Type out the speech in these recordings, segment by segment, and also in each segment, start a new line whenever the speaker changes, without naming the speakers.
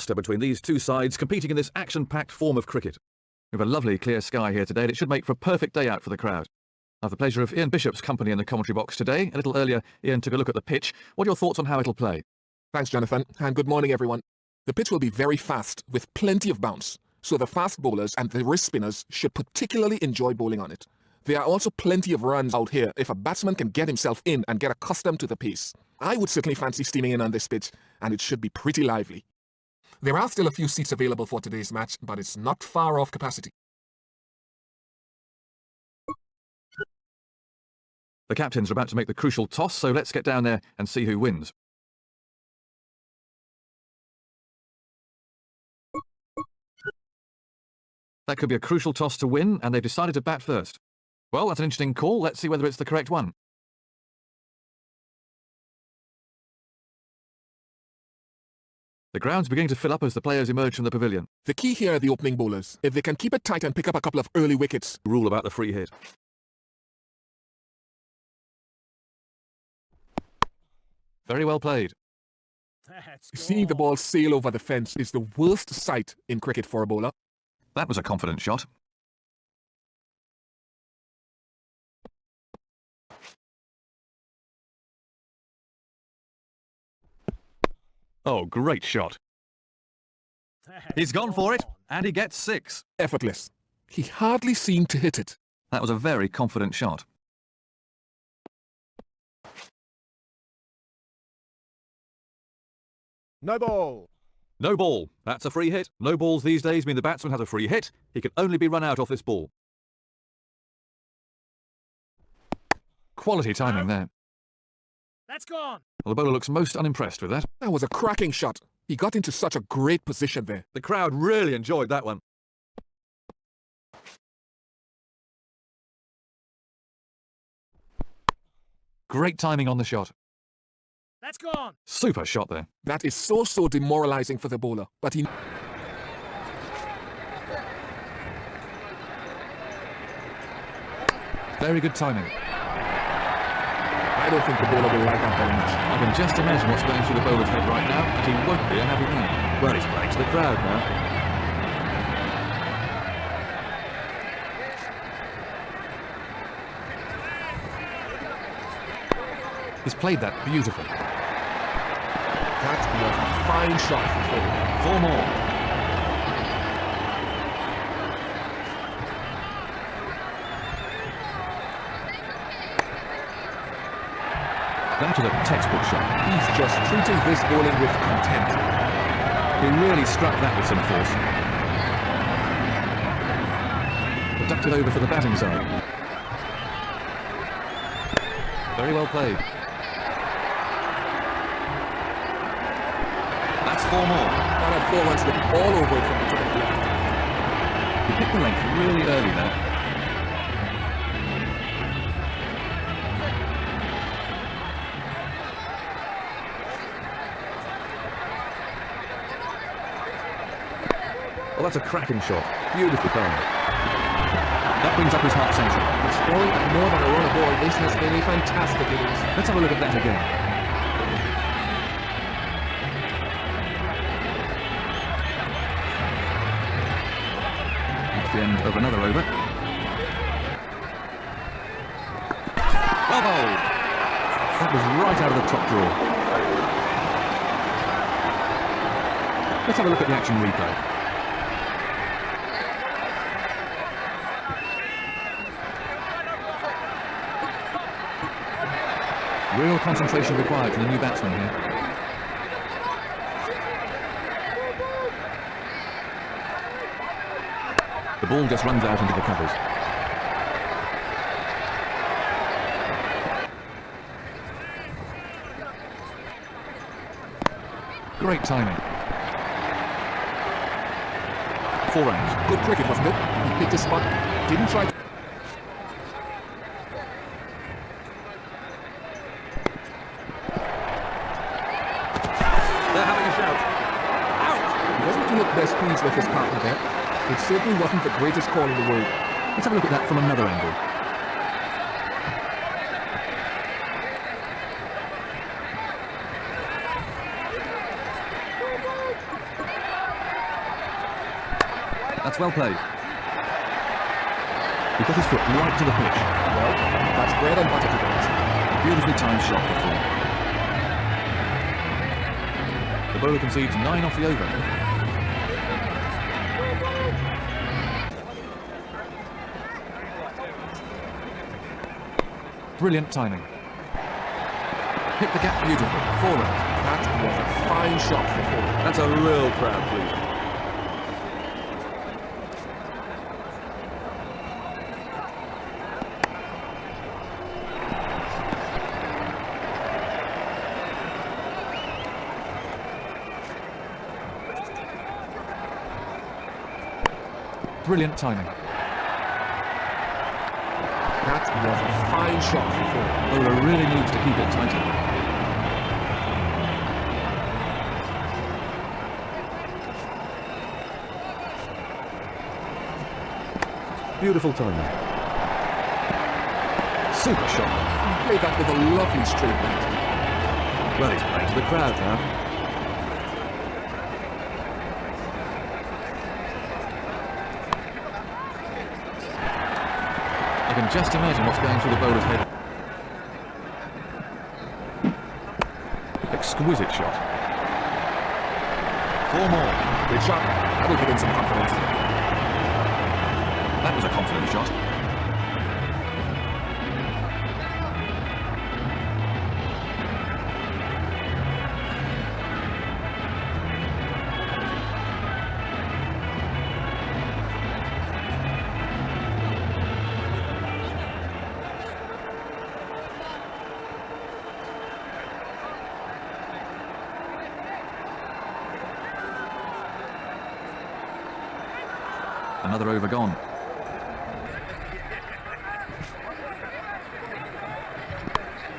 muster between these two sides competing in this action-packed form of cricket. We have a lovely clear sky here today and it should make for a perfect day out for the crowd. I have the pleasure of Ian Bishop's company in the commentary box today. A little earlier, Ian took a look at the pitch. What are your thoughts on how it'll play?
Thanks, Jonathan, and good morning, everyone. The pitch will be very fast, with plenty of bounce, so the fast bowlers and the wrist spinners should particularly enjoy bowling on it. There are also plenty of runs out here if a batsman can get himself in and get accustomed to the pace. I would certainly fancy steaming in on this pitch, and it should be pretty lively. There are still a few seats available for today's match, but it's not far off capacity.
The captains are about to make the crucial toss, so let's get down there and see who wins. That could be a crucial toss to win, and they've decided to bat first. Well, that's an interesting call. Let's see whether it's the correct one. The ground's beginning to fill up as the players emerge from the pavilion.
The key here are the opening bowlers. If they can keep it tight and pick up a couple of early wickets.
Rule about the free hit. Very well played.
Seeing the ball sail over the fence is the worst sight in cricket for a bowler.
That was a confident shot. Oh, great shot. He's gone for it, and he gets 6.
Effortless. He hardly seemed to hit it.
That was a very confident shot.
No ball.
No ball. That's a free hit. No balls these days mean the batsman has a free hit. He can only be run out off this ball. Quality timing there.
That's gone.
Well, the bowler looks most unimpressed with that.
That was a cracking shot. He got into such a great position there.
The crowd really enjoyed that one. Great timing on the shot.
That's gone.
Super shot there.
That is so demoralizing for the bowler, but he...
Very good timing.
I don't think the bowler will like that very much.
I can just imagine what's going through the bowler's head right now, and he won't be a happy man. Well, he's playing to the crowd now. He's played that beautifully.
That was a fine shot for 4.
4 more. That was a textbook shot.
He's just treating this bowling with contempt.
He really struck that with some force. Ducked it over for the batting side. Very well played. That's 4 more.
That had 4 runs looking all over it from the top of the left.
He picked the length really early there. Well, that's a cracking shot. Beautifully done. That brings up his half century.
But scoring at more than a run a ball, this has been a fantastic innings.
Let's have a look at that again. At the end of another over. Bravo! That was right out of the top drawer. Let's have a look at the action replay. Real concentration required from the new batsman here. The ball just runs out into the covers. Great timing. 4 runs.
Good cricket, wasn't it? He picked his spot, didn't try to...
They're having a shout.
He wasn't too best pleased with his partner there. It certainly wasn't the greatest call in the world.
Let's have a look at that from another angle. That's well played. He got his foot right to the pitch.
Well, that's bread and butter to guys.
Beautifully timed shot for 4. The bowler concedes 9 off the over. Brilliant timing. Hit the gap beautifully. 4 runs.
That was a fine shot for 4.
That's a real crowd pleaser. Brilliant timing.
That was a fine shot for 4.
Bowler really needs to keep it tighter. Beautiful timing. Super shot.
He played that with a lovely straight bat.
Well, he's playing to the crowd now. I can just imagine what's going through the bowler's head. Exquisite shot. 4 more.
Great shot. That will give him some confidence.
That was a confident shot. Another over gone.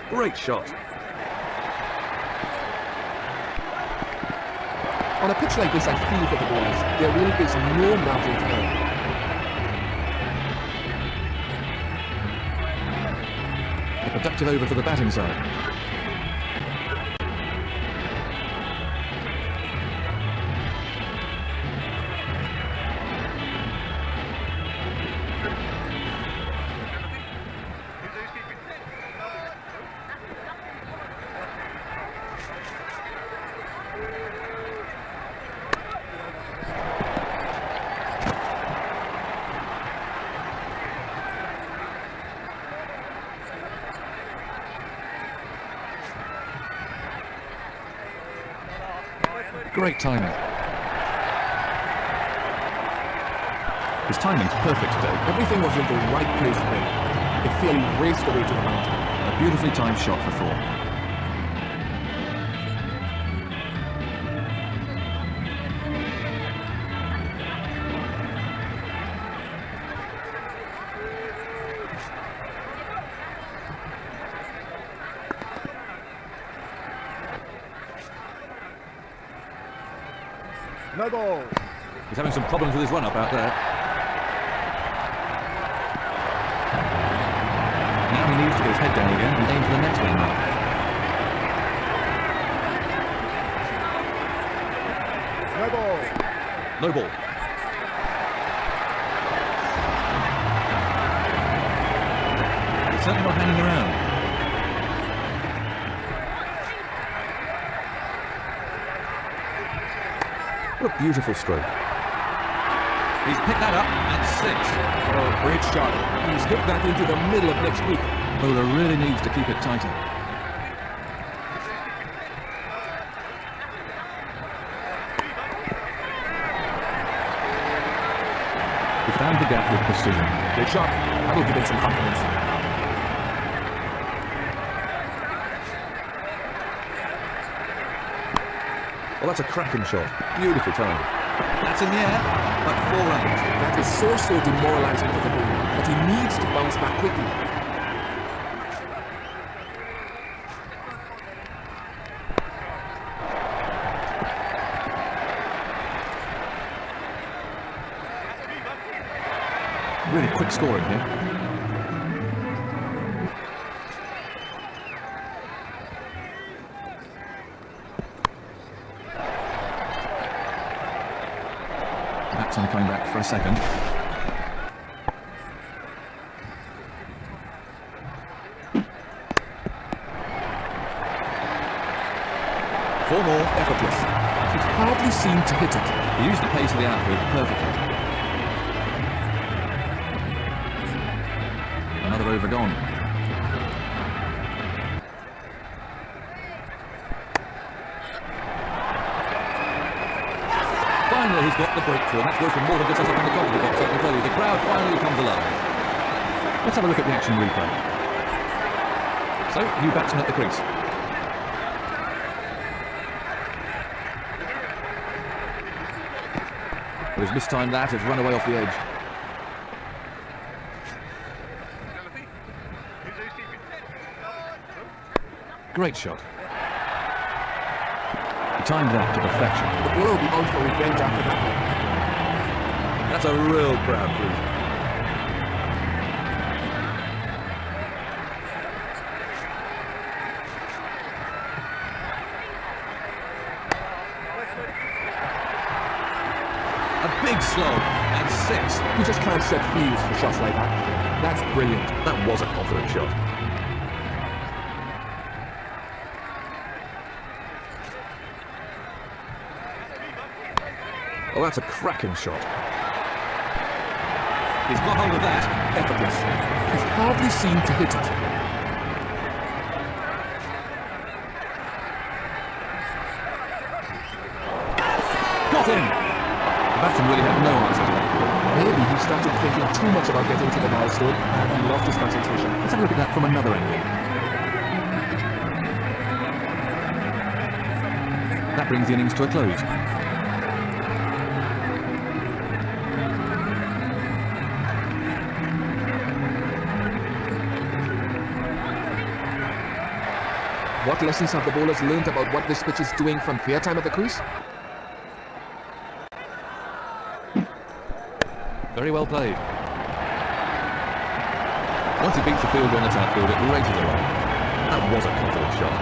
Great shot.
On a pitch like this, I feel for the bowlers. There really is no margin for error.
A productive over for the batting side. Great timing. His timing's perfect today.
Everything was in the right place today. It fairly raced away to the mountain.
A beautifully timed shot for 4.
No ball.
He's having some problems with his run-up out there. Now he needs to get his head down again and aim for the next man mark.
No ball.
No ball. He's certainly not hanging around. What a beautiful stroke. He's picked that up at 6.
Oh, great shot. He's hit that into the middle of next week.
Bowler really needs to keep it tighter. He found the gap with precision.
Great shot. That will give him some confidence.
Well, that's a cracking shot. Beautiful time. That's in the air, but 4 runs.
That is so demoralizing for the bowler, but he needs to bounce back quickly.
Really quick scoring here. Batsman coming back for a second. 4 more.
Effortless. It hardly seemed to hit it.
He used the pace of the outfield perfectly. Another over gone. Finally, he's got the breakthrough. That's working more than just us up in the comedy box, I can tell you. The crowd finally comes alive. Let's have a look at the action replay. So, new batsman at the crease. But he's mistimed that, it's run away off the edge. Great shot. He timed that to perfection.
The ball will be on for revenge after that one.
That's a real crowd pleaser. A big slog and 6.
You just can't set fields for shots like that. That's brilliant.
That was a confident shot. Oh, that's a cracking shot. He's got hold of that.
Effortless. It hardly seemed to hit it.
Got him! The batsman really had no answer to that.
Maybe he started thinking too much about getting to the milestone and he lost his concentration.
Let's have a look at that from another angle. That brings the innings to a close.
What lessons have the bowlers learned about what this pitch is doing from their time at the crease?
Very well played. Once he beats the fielder on the outfield, it races away. That was a confident shot.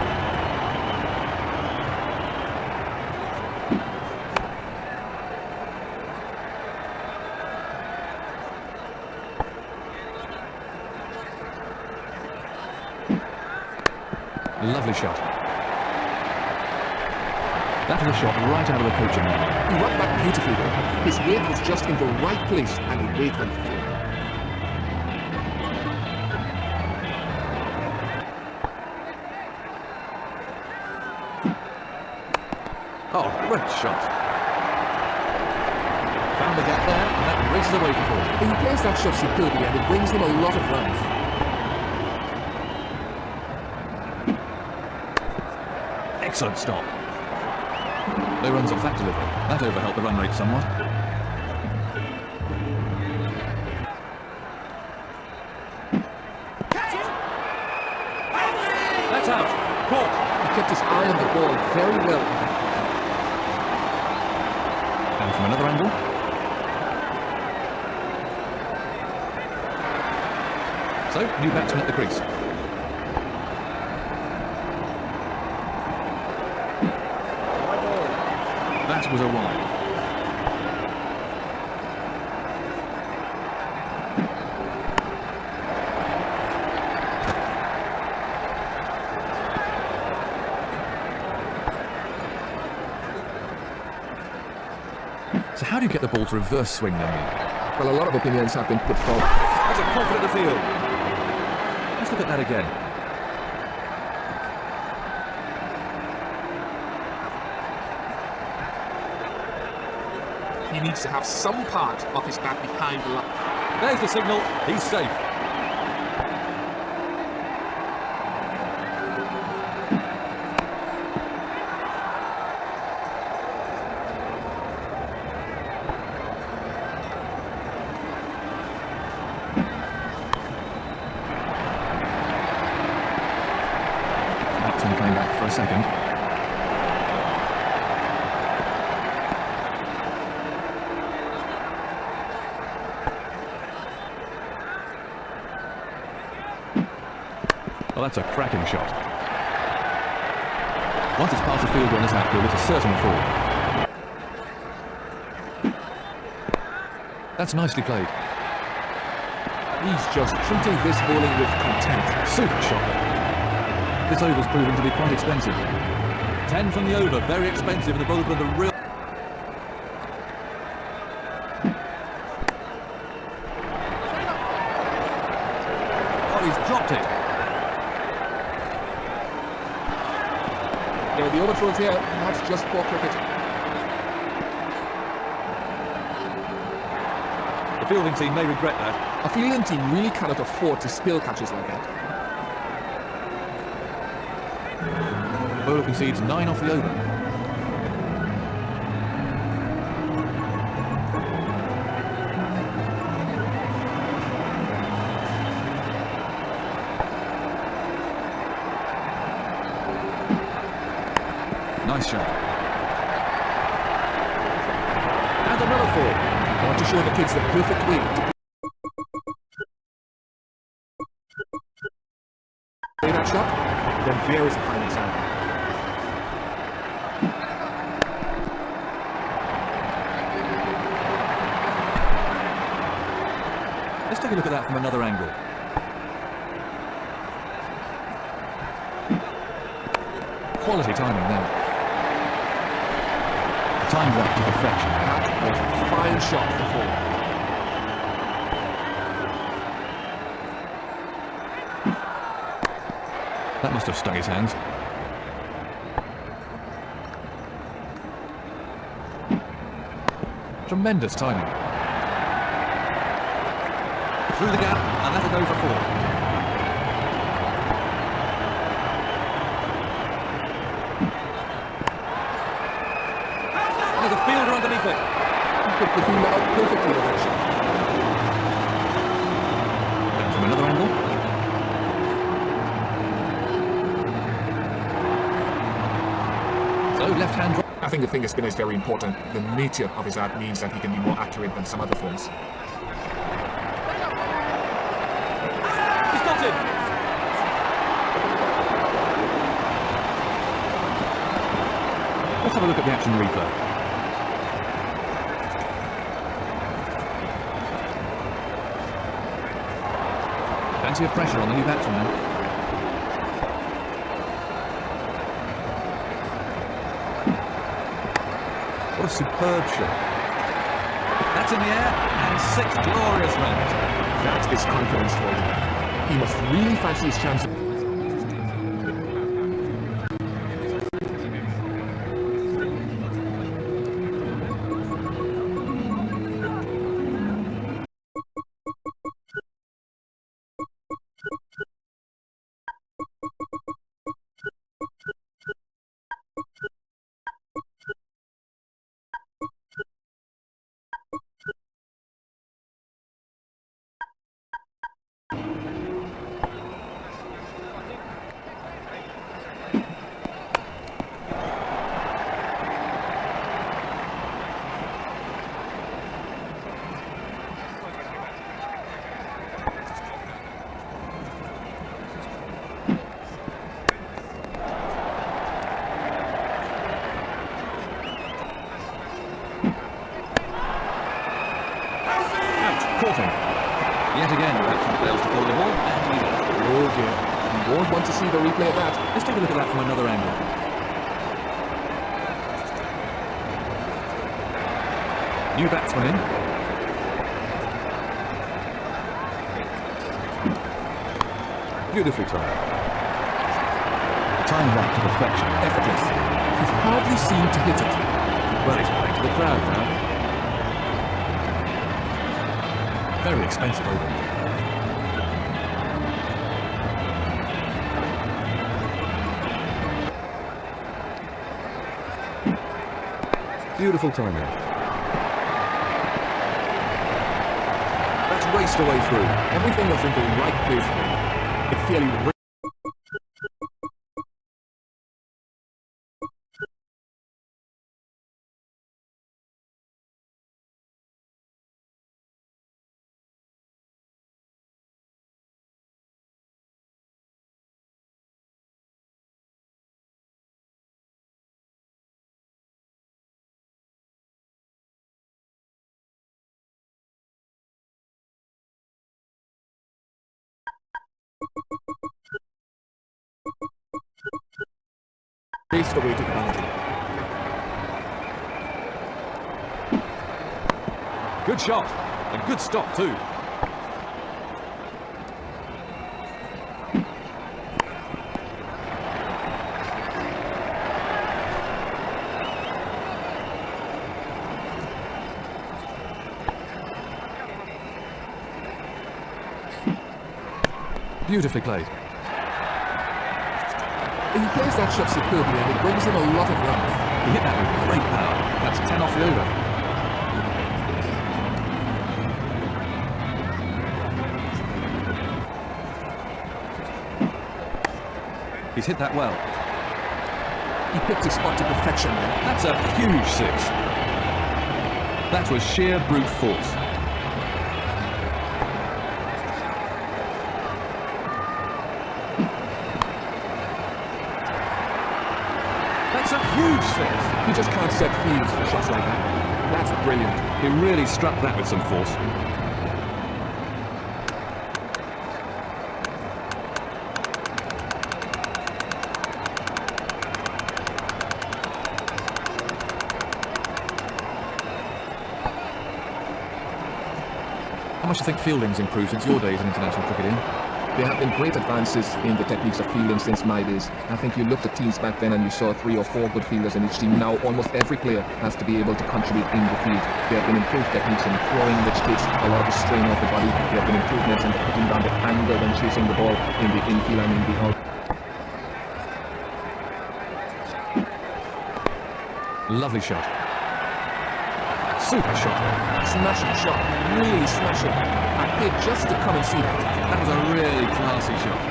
Lovely shot. That was a shot right out of the coaching line.
He rocked back beautifully though. His weight was just in the right place and the weight went through.
Oh, great shot. Found the gap there, and that races away for 4.
He plays that shot superbly and it brings him a lot of runs.
Excellent stop. No runs off that delivery. That overhelped the run rate somewhat. That's out. Caught.
He kept his eye on the ball very well.
And from another angle. So, new batsman at the crease. That was a wide. So how do you get the ball to reverse swing then?
Well, a lot of opinions have been put forward.
That's a confident appeal. Let's look at that again.
He needs to have some part of his bat behind the line.
There's the signal. He's safe. Batsman coming back for a second. Well, that's a cracking shot. Once it's past the fielder on this outfield, it's a certain fall. That's nicely played.
He's just treating this bowling with contempt.
Super shot. This over's proving to be quite expensive. 10 from the over, very expensive, and the bowler put a real... Oh, he's dropped it.
There are the overthrows here, that's just poor cricket.
The fielding team may regret that.
A fielding team really cannot afford to spill catches like that.
The bowler concedes 9 off the over. Nice shot.
And another 4. Want to show the kids the perfect way to play that shot? Then there is a final sound.
Let's take a look at that from another angle. Quality timing there. Timed that to perfection.
That was a fine shot for 4.
That must have stung his hands. Tremendous timing. Through the gap, and that'll go for 4. The fielder underneath it.
He put the fielder out perfectly with that shot.
Down from another angle. So left hand drop.
I think the finger spinner is very important. The nature of his art means that he can be more accurate than some other forms.
He's got it. Let's have a look at the action replay. Plenty of pressure on the new batsman now. What a superb shot. That's in the air, and 6 glorious runs.
That is confidence for him. He must really fancy his chances.
Caught him. Yet again, the batsman fails to follow the ball, and he's out.
Oh dear. You won't want to see the replay of that.
Let's take a look at that from another angle. New batsman in. Beautifully timed. Timed that to perfection.
Effortless. He's hardly seemed to hit it.
Well, he's playing to the crowd now. Very expensive over. Beautiful timing. That's raced away through.
Everything was in the right place. It fairly Raced away to the boundary.
Good shot. And good stop too. Beautifully played.
He plays that shot superbly and it brings him a lot of runs.
He hit that with great power. That's 10 off the over. He's hit that well.
He picked his spot to perfection there.
That's a huge six. That was sheer brute force. That's a huge six.
He just can't set fields for shots like that. That's brilliant.
He really struck that with some force. How much do you think fielding's improved since your days in international cricket, Ian?
There have been great advances in the techniques of fielding since my days. I think you looked at teams back then and you saw 3 or 4 good fielders in each team. Now almost every player has to be able to contribute in the field. There have been improved techniques in throwing, which takes a lot of the strain off the body. There have been improvements in putting down the angle when chasing the ball in the infield and in the out.
Lovely shot. Super shot.
Smashing shot. Really smashing. I paid just to come and see that.
That was a really classy shot.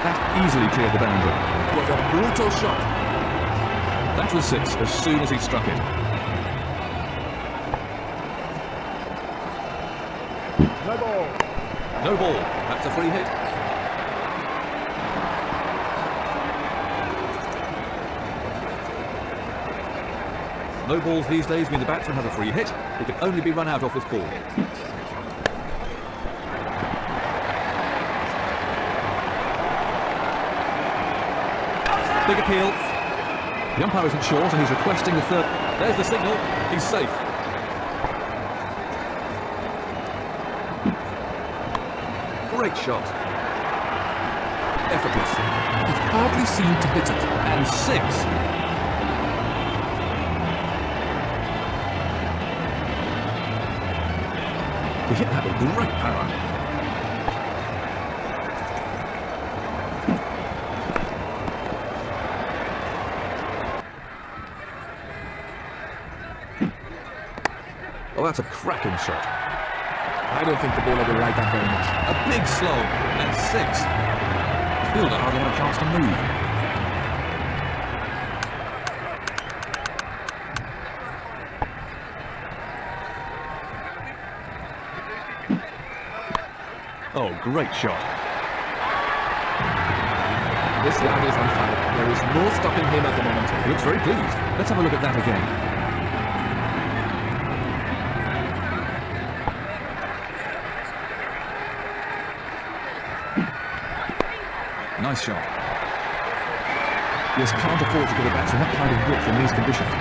That easily cleared the boundary.
It was a brutal shot.
That was 6 as soon as he struck it.
No ball.
No ball. That's a free hit. No balls these days mean the batsman has a free hit. He can only be run out off this ball. Big appeal. The umpire isn't short and he's requesting the third. There's the signal. He's safe. Great shot. Effortless.
He hardly seemed to hit it.
And 6. He hit that with great power. Oh, that's a cracking shot.
I don't think the bowler will like that very much.
A big slog and 6. The fielder hardly had a chance to move. Oh, great shot.
This lad is on fire. There is no stopping him at the moment.
He looks very pleased. Let's have a look at that again. Nice shot. He just can't afford to give the batsman that kind of width in these conditions.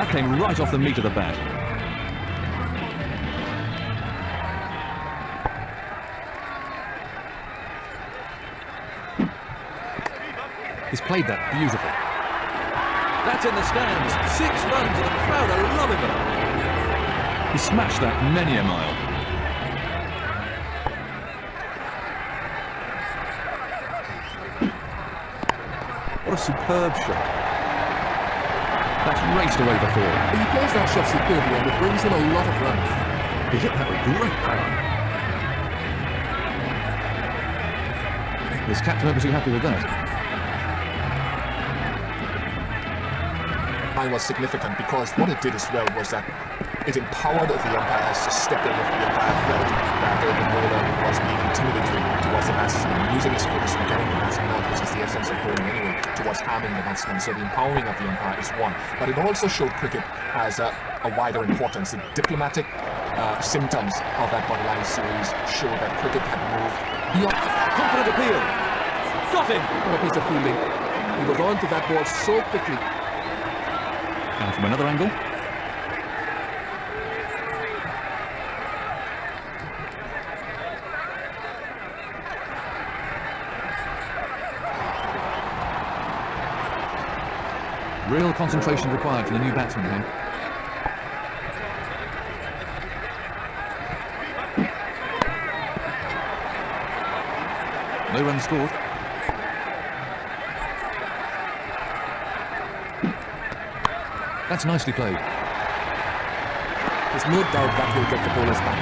That came right off the meat of the bat. He's played that beautifully. That's in the stands. 6 runs and the crowd are loving it. He smashed that many a mile. What a superb shot. That's raced away the 4.
He plays that shot superbly and it brings him a lot of runs.
He hit that with great power. His captain obviously happy with that.
Mine was significant because what it did as well was that it empowered the umpires to step in if the umpire felt that the bowler was being intimidated towards the batsman, using his focus on getting the batsman out, which is the essence of bowling anyway, towards harming the batsman. So the empowering of the umpire is one. But it also showed cricket as a wider importance. The diplomatic symptoms of that borderline series show that cricket had moved beyond.
Confident appeal. Got him.
What a piece of fielding. He was on to that ball so quickly.
And from another angle. Real concentration required from the new batsman here. No runs scored. That's nicely played.
There's no doubt that will get the bowlers back.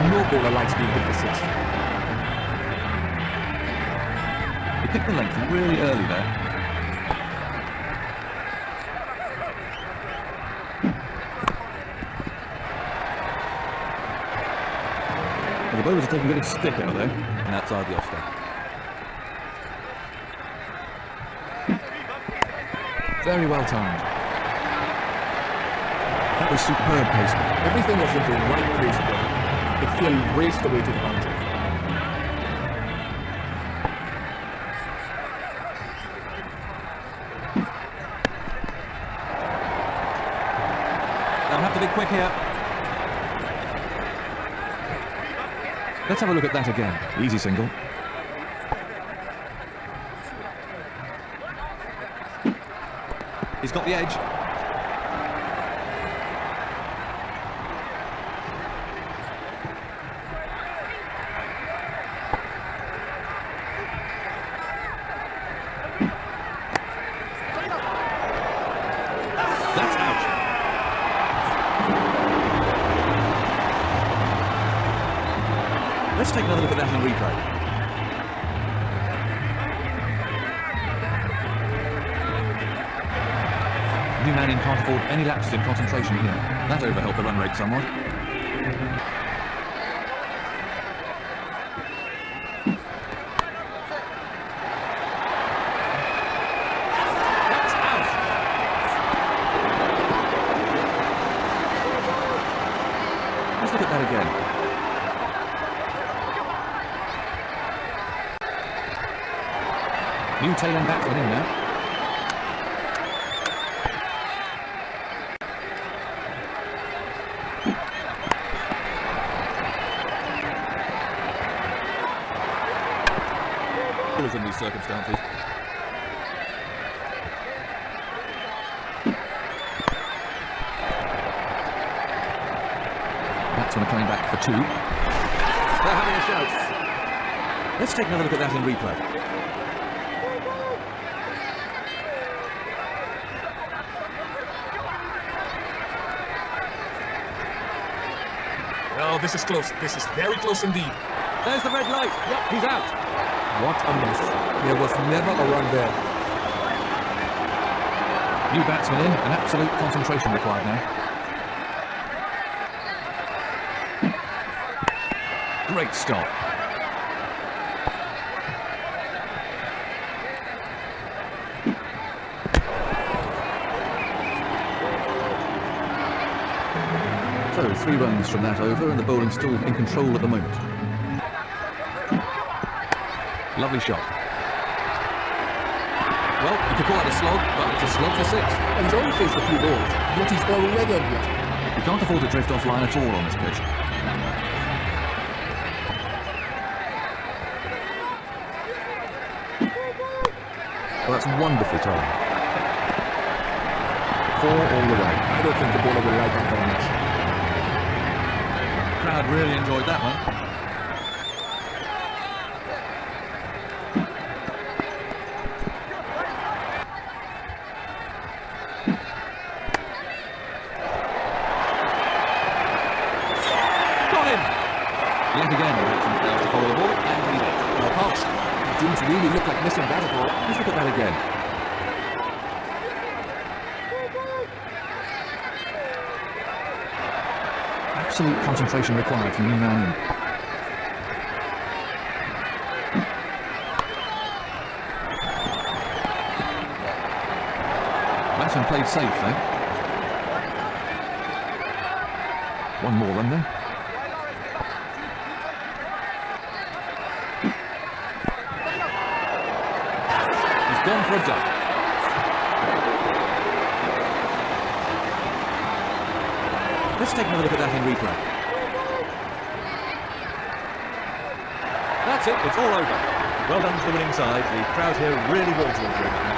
No bowler likes being hit for six.
He picked the length really early there. Well, the bowlers are taking a bit of stick out there. And outside the off-stump. Very well timed. That was superb placement.
Everything was in the right place again. It fairly raced away to the boundary.
They'll have to be quick here. Let's have a look at that again. Easy single. He's got the edge. That's out. Let's take another look at that in replay. New man in can't afford any lapses in concentration here. That over helped the run rate somewhat. That's out. Let's look at that again. New tail-end batsman in now. In these circumstances. Batsmen are coming back for two. They're having a shout. Let's take another look at that in replay.
Oh, this is close. This is very close indeed.
There's the red light. Yep, he's out.
What a miss. There was never a run there.
New batsman in, and absolute concentration required now. Great stop. So, 3 runs from that over, and the bowling still in control at the moment. Lovely shot. Well, you could call it a slog, but it's a slog for 6.
And he's only faced a few balls, yet he's already on yet.
You can't afford to drift offline at all on this pitch. Well, that's wonderfully timed. 4 all the way.
I don't think the bowler will like that very much.
Crowd really enjoyed that one. Yet again, Wilson failed to follow the ball, and he did.
Well, Hawks didn't really look like missing that at all.
Let's look at that again. Absolute concentration required from the new man in. Batsman played safe, though. One more run there. gone for a duck. Let's take another look at that in replay. That's it, it's all over. Well done to the winning side. The crowd here really will enjoy that.